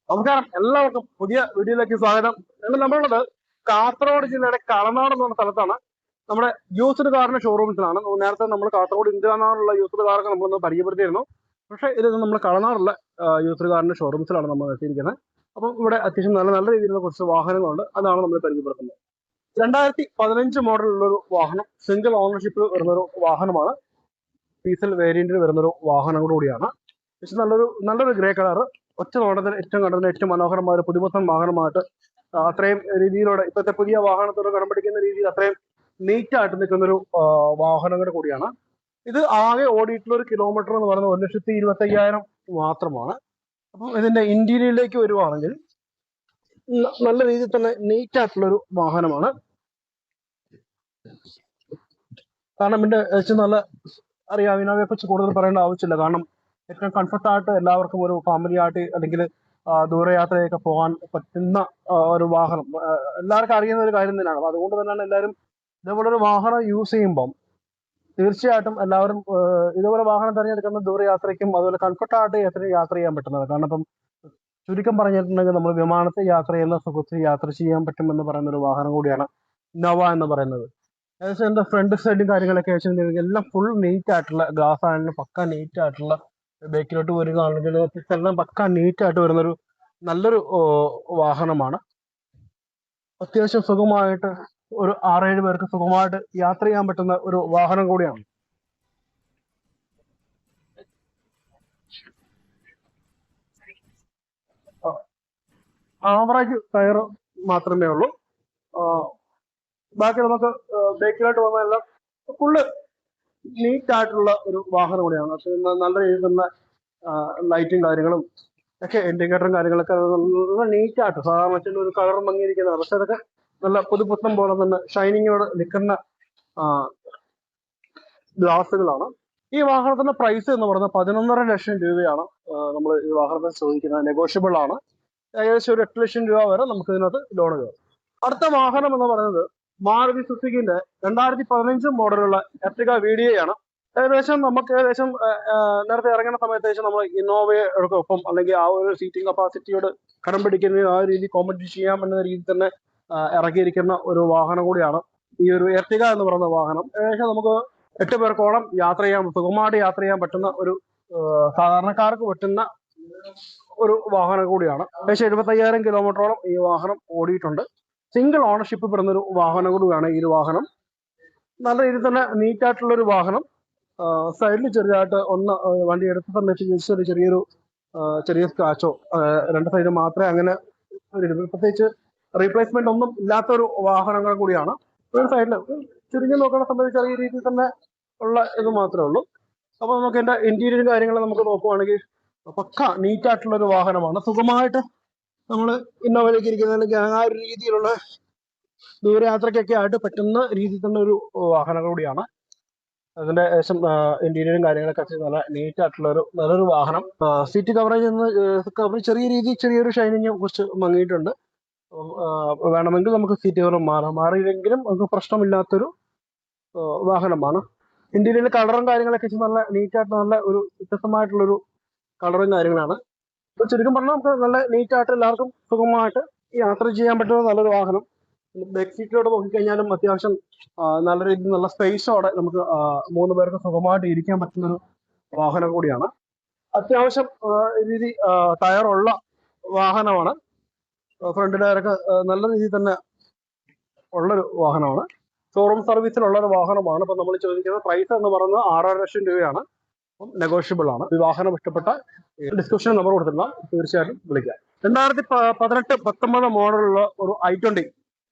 നമസ്കാരം, എല്ലാവർക്കും പുതിയ വീഡിയോയിലേക്ക് സ്വാഗതം. നമ്മളുള്ളത് കാസർഗോഡ് ജില്ലയുടെ കളനാട് എന്ന് പറഞ്ഞ സ്ഥലത്താണ്. നമ്മുടെ യൂസ്ഡ് കാറിന്റെ ഷോറൂംസിലാണ്. നേരത്തെ നമ്മൾ കാസർഗോഡ് ഇന്ത്യനാടുള്ള യൂസ്ഡ് കാറൊക്കെ നമ്മളൊന്ന് പരിചയപ്പെടുത്തിയിരുന്നു. പക്ഷേ ഇത് നമ്മൾ കളനാടുള്ള യൂസ്ഡ് കാറിന്റെ ഷോറൂംസിലാണ് നമ്മൾ എത്തിയിരിക്കുന്നത്. അപ്പം ഇവിടെ അത്യാവശ്യം നല്ല നല്ല രീതിയിലുള്ള കുറച്ച് വാഹനങ്ങളുണ്ട്. അതാണ് നമ്മൾ പരിചയപ്പെടുത്തുന്നത്. 2015 മോഡലുള്ളൊരു വാഹനം, സിംഗിൾ ഓണർഷിപ്പ് വരുന്നൊരു വാഹനമാണ്. ഡീസൽ വേരിയന്റിൽ വരുന്നൊരു വാഹനം കൂടിയാണ്. പക്ഷെ നല്ലൊരു ഗ്രേ കളർ, ഒറ്റ നോട്ടത്തിൽ ഏറ്റവും കണ്ടതിന് ഏറ്റവും മനോഹരമായ ഒരു പുതുപുത്തൻ വാഹനമായിട്ട് അത്രയും രീതിയിലൂടെ ഇപ്പോഴത്തെ പുതിയ വാഹനത്തോട് കടംപിടിക്കുന്ന രീതിയിൽ അത്രയും നീറ്റായിട്ട് നിൽക്കുന്നൊരു വാഹനം കൂടിയാണ്. ഇത് ആകെ ഓടിയിട്ടുള്ള ഒരു കിലോമീറ്റർ എന്ന് പറയുന്നത് 1,25,000 മാത്രമാണ്. അപ്പം ഇതിന്റെ ഇന്റീരിയറിലേക്ക് വരുവാണെങ്കിൽ നല്ല രീതിയിൽ തന്നെ നീറ്റ് ആയിട്ടുള്ളൊരു വാഹനമാണ്. കാരണം ഇതിന്റെ നല്ല അറിയാം, ഇതിനെ കുറിച്ച് കൂടുതൽ പറയേണ്ട ആവശ്യമില്ല. കാരണം ഏറ്റവും കംഫർട്ടായിട്ട് എല്ലാവർക്കും ഒരു ഫാമിലി ആയിട്ട് അല്ലെങ്കിൽ ദൂരയാത്രയൊക്കെ പോകാൻ പറ്റുന്ന ഒരു വാഹനം എല്ലാവർക്കും അറിയുന്ന ഒരു കാര്യം തന്നെയാണ്. അപ്പൊ അതുകൊണ്ട് തന്നെയാണ് എല്ലാവരും ഇതേപോലെ ഒരു വാഹനം യൂസ് ചെയ്യുമ്പം തീർച്ചയായിട്ടും എല്ലാവരും ഇതുപോലെ വാഹനം തിരഞ്ഞെടുക്കുന്ന ദൂരയാത്രയ്ക്കും അതുപോലെ കംഫർട്ടായിട്ട് യാത്ര ചെയ്യാൻ പറ്റുന്നത്. കാരണം ഇപ്പം ചുരുക്കം പറഞ്ഞിട്ടുണ്ടെങ്കിൽ നമ്മൾ വിമാനത്തിൽ യാത്ര ചെയ്യുന്ന സുഖത്തിൽ യാത്ര ചെയ്യാൻ പറ്റുമെന്ന് പറയുന്ന ഒരു വാഹനം കൂടിയാണ് ഇന്നോവ എന്ന് പറയുന്നത്. ഏകദേശം എന്റെ ഫ്രണ്ട് സൈഡും കാര്യങ്ങളൊക്കെ വെച്ചിട്ടുണ്ടെങ്കിൽ എല്ലാം ഫുൾ നീറ്റ് ആയിട്ടുള്ള ഗ്ലാസ് ആണെങ്കിലും പക്ക നീറ്റ് ആയിട്ടുള്ള, ബേക്കിലോട്ട് വരികയാണെങ്കിൽ എല്ലാം പക്ക നീറ്റ് ആയിട്ട് വരുന്നൊരു നല്ലൊരു വാഹനമാണ്. അത്യാവശ്യം സുഖമായിട്ട് ഒരു 6-7 പേർക്ക് സുഖമായിട്ട് യാത്ര ചെയ്യാൻ പറ്റുന്ന ഒരു വാഹനം കൂടിയാണ്. ആവറേജ് ടയർ മാത്രമേ ഉള്ളൂ. ബാക്കി നമുക്ക് ബേക്കിലോട്ട് വന്നതെല്ലാം ഫുള്ള് നീറ്റ് ആയിട്ടുള്ള ഒരു വാഹനം കൂടിയാണ്. നല്ല രീതിയിൽ തന്നെ ലൈറ്റും കാര്യങ്ങളും ഒക്കെ, ഇൻഡിക്കേറ്ററും കാര്യങ്ങളൊക്കെ നല്ല നീറ്റ് ആയിട്ട് സാധാരണ ഒരു കളർ മങ്ങിയിരിക്കുന്നതാണ്. പക്ഷെ അതൊക്കെ നല്ല പുതുപുത്തം പോലെ തന്നെ ഷൈനിങ്ങോട് നിൽക്കുന്ന ഗ്ലാസുകളാണ്. ഈ വാഹനത്തിന്റെ പ്രൈസ് എന്ന് പറയുന്നത് 11.5 ലക്ഷം രൂപയാണ് നമ്മൾ ഈ വാഹനത്തിന് ചോദിക്കുന്നത്. നെഗോഷ്യബിൾ ആണ്. ഏകദേശം ഒരു 8 ലക്ഷം രൂപ വരെ നമുക്ക് ഇതിനകത്ത് ലോൺ കയറും. അടുത്ത വാഹനം എന്ന് പറയുന്നത് മാരുതി സുസുക്കിന്റെ 2015 മോഡലുള്ള എർട്ടിഗ VDI ആണ്. ഏകദേശം നേരത്തെ ഇറങ്ങുന്ന സമയത്ത് നമ്മൾ ഇന്നോവയോടൊപ്പം അല്ലെങ്കിൽ ആ ഒരു സീറ്റിംഗ് കപ്പാസിറ്റിയോട് കടം പിടിക്കുന്ന ആ ഒരു രീതി കോമ്പറ്റ് ചെയ്യാം എന്ന രീതിയിൽ തന്നെ ഇറക്കിയിരിക്കുന്ന ഒരു വാഹനം കൂടിയാണ് ഈ ഒരു എർട്ടിഗ എന്ന് പറയുന്ന വാഹനം. ഏകദേശം നമുക്ക് 8 പേർക്കോളം സുഖമായിട്ട് യാത്ര ചെയ്യാൻ പറ്റുന്ന ഒരു സാധാരണക്കാർക്ക് പറ്റുന്ന ഒരു വാഹനം കൂടിയാണ്. ഏകദേശം 75,000 കിലോമീറ്ററോളം ഈ വാഹനം ഓടിയിട്ടുണ്ട്. സിംഗിൾ ഓണർഷിപ്പ് പെടുന്നൊരു വാഹനം കൂടിയാണ് ഈ ഒരു വാഹനം. നല്ല രീതിയിൽ തന്നെ നീറ്റ് ആയിട്ടുള്ള ഒരു വാഹനം. സൈഡിൽ ചെറിയതായിട്ട് വണ്ടി എടുത്ത സമയത്ത് ചെറിയ സ്ക്രാച്ചോ 2 സൈഡ് മാത്രമേ അങ്ങനെ പ്രത്യേകിച്ച് റീപ്ലേസ്മെന്റ് ഒന്നും ഇല്ലാത്തൊരു വാഹനങ്ങൾ കൂടിയാണ്. ഒരു സൈഡിൽ ചുരുങ്ങി നോക്കുന്ന സമയത്ത് ചെറിയ രീതിയിൽ തന്നെ ഉള്ള ഇത് മാത്രമേ ഉള്ളൂ. അപ്പൊ നമുക്ക് എന്റെ ഇന്റീരിയർ കാര്യങ്ങൾ നമുക്ക് നോക്കുവാണെങ്കിൽ പക്ക നീറ്റ് ആയിട്ടുള്ള ഒരു വാഹനമാണ്. സുഖമായിട്ട് നമ്മൾ ഇന്നോവയിലേക്ക് ഇരിക്കുന്ന ആ ഒരു രീതിയിലുള്ള ദൂരയാത്രയ്ക്കൊക്കെ ആയിട്ട് പറ്റുന്ന രീതിയിൽ തന്നെ ഒരു വാഹനം കൂടിയാണ്. അതിന്റെ ശേഷം ഇന്റീരിയറും കാര്യങ്ങളൊക്കെ നല്ല നീറ്റ് ആയിട്ടുള്ള നല്ലൊരു വാഹനം. സീറ്റ് കവറേജ് ചെറിയൊരു ഷൈനിങ് കുറച്ച് മങ്ങിയിട്ടുണ്ട്. വേണമെങ്കിൽ നമുക്ക് സീറ്റ് കവർ മാറിയില്ലെങ്കിലും നമുക്ക് പ്രശ്നമില്ലാത്തൊരു വാഹനമാണ്. ഇന്റീരിയറിൽ കളറും കാര്യങ്ങളൊക്കെ നല്ല നീറ്റായിട്ട് നല്ല ഒരു വ്യത്യസ്തമായിട്ടുള്ളൊരു കളറും കാര്യങ്ങളാണ്. ഇപ്പൊ ചുരുക്കം പറഞ്ഞാൽ നമുക്ക് നല്ല നീറ്റായിട്ട് എല്ലാവർക്കും സുഖമായിട്ട് യാത്ര ചെയ്യാൻ പറ്റുന്ന നല്ലൊരു വാഹനം. ബാക്ക് സീറ്റിലോട്ട് നോക്കിക്കഴിഞ്ഞാലും അത്യാവശ്യം നല്ല രീതിയിൽ നല്ല സ്പേസോടെ നമുക്ക് 3 പേർക്ക് സുഖമായിട്ട് ഇരിക്കാൻ പറ്റുന്നൊരു വാഹനം കൂടിയാണ്. അത്യാവശ്യം രീതി ടയറുള്ള വാഹനമാണ്. ഫ്രണ്ട് ടയറൊക്കെ നല്ല രീതിയിൽ തന്നെ ഉള്ളൊരു വാഹനമാണ്. ഷോറൂം സർവീസിലുള്ള ഒരു വാഹനമാണ്. ഇപ്പൊ നമ്മൾ ചോദിക്കുന്ന പ്രൈസ് എന്ന് പറയുന്നത് 6.5 ലക്ഷം രൂപയാണ്. നെഗോഷ്യബിൾ ആണ്. ഈ വാഹനം ഇഷ്ടപ്പെട്ട ഡിസ്ക്രിപ്ഷൻ നമ്പർ കൊടുത്തിട്ടുള്ള തീർച്ചയായിട്ടും വിളിക്കാം. 2018-19 മോഡലുള്ള ഒരു i20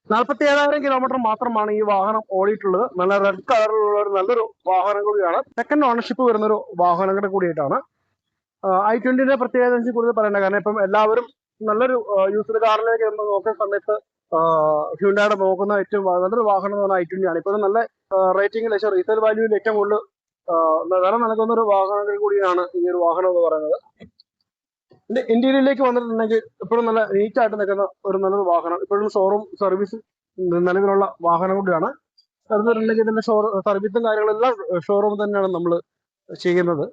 47,000 കിലോമീറ്റർ മാത്രമാണ് ഈ വാഹനം ഓടിയിട്ടുള്ളത്. നല്ല റെഡ് കളറിലുള്ള നല്ലൊരു വാഹനം കൂടിയാണ്. സെക്കൻഡ് ഓണർഷിപ്പ് വരുന്ന ഒരു വാഹനം കൂടിയിട്ടാണ്. i20ന്റെ പ്രത്യേകത കൂടുതൽ പറയേണ്ട, കാരണം ഇപ്പം എല്ലാവരും നല്ലൊരു യൂസ്ഡ് കാറിലേക്ക് നോക്കുന്ന സമയത്ത് ഹ്യുണ്ടായുടെ നോക്കുന്ന ഏറ്റവും നല്ലൊരു വാഹനം എന്ന് പറഞ്ഞാൽ i20 ആണ്. ഇപ്പോഴും നല്ല റേറ്റിംഗിൽ റീസെയിൽ വാല്യൂവിൽ ഏറ്റവും കൂടുതൽ വില നൽകുന്ന ഒരു വാഹനങ്ങൾ കൂടിയാണ് ഈ ഒരു വാഹനം എന്ന് പറയുന്നത്. ഇതിന്റെ ഇന്റീരിയറിലേക്ക് വന്നിട്ടുണ്ടെങ്കിൽ ഇപ്പോഴും നല്ല നീറ്റ് ആയിട്ട് നിൽക്കുന്ന ഒരു നല്ലൊരു വാഹനം. ഇപ്പോഴും ഷോറൂം സർവീസ് നിലവിലുള്ള വാഹനം കൂടിയാണ്. അതുകൊണ്ടുണ്ടെങ്കിൽ ഇതിന്റെ സർവീസും കാര്യങ്ങളെല്ലാം ഷോറൂം തന്നെയാണ് നമ്മൾ ചെയ്യുന്നത്.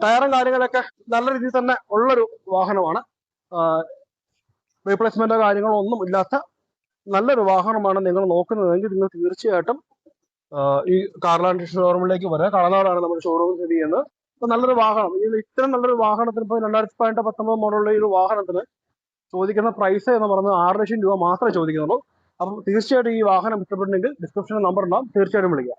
ടയറും കാര്യങ്ങളൊക്കെ നല്ല രീതിയിൽ തന്നെ ഉള്ളൊരു വാഹനമാണ്. റീപ്ലേസ്മെന്റോ കാര്യങ്ങളോ ഒന്നും ഇല്ലാത്ത നല്ലൊരു വാഹനമാണ് നിങ്ങൾ നോക്കുന്നതെങ്കിൽ നിങ്ങൾ തീർച്ചയായിട്ടും ഈ കാർലാൻഡ് ഷോറൂമിലേക്ക് വരാം. കളനാടാണ് നമ്മുടെ ഷോറൂം സ്ഥിതി ചെയ്യുന്നത്. അപ്പൊ നല്ലൊരു വാഹനം, ഇത്രയും നല്ലൊരു വാഹനത്തിന് ഇപ്പോൾ 2018-19 മോഡലുള്ള ഈ ഒരു വാഹനത്തിന് ചോദിക്കുന്ന പ്രൈസ് എന്ന് പറയുന്നത് 6 ലക്ഷം രൂപ മാത്രമേ ചോദിക്കുന്നുള്ളൂ. അപ്പം തീർച്ചയായിട്ടും ഈ വാഹനം ഇഷ്ടപ്പെട്ടെങ്കിൽ ഡിസ്ക്രിപ്ഷനിൽ നമ്പർ ഉണ്ടാവും, തീർച്ചയായിട്ടും വിളിക്കുക.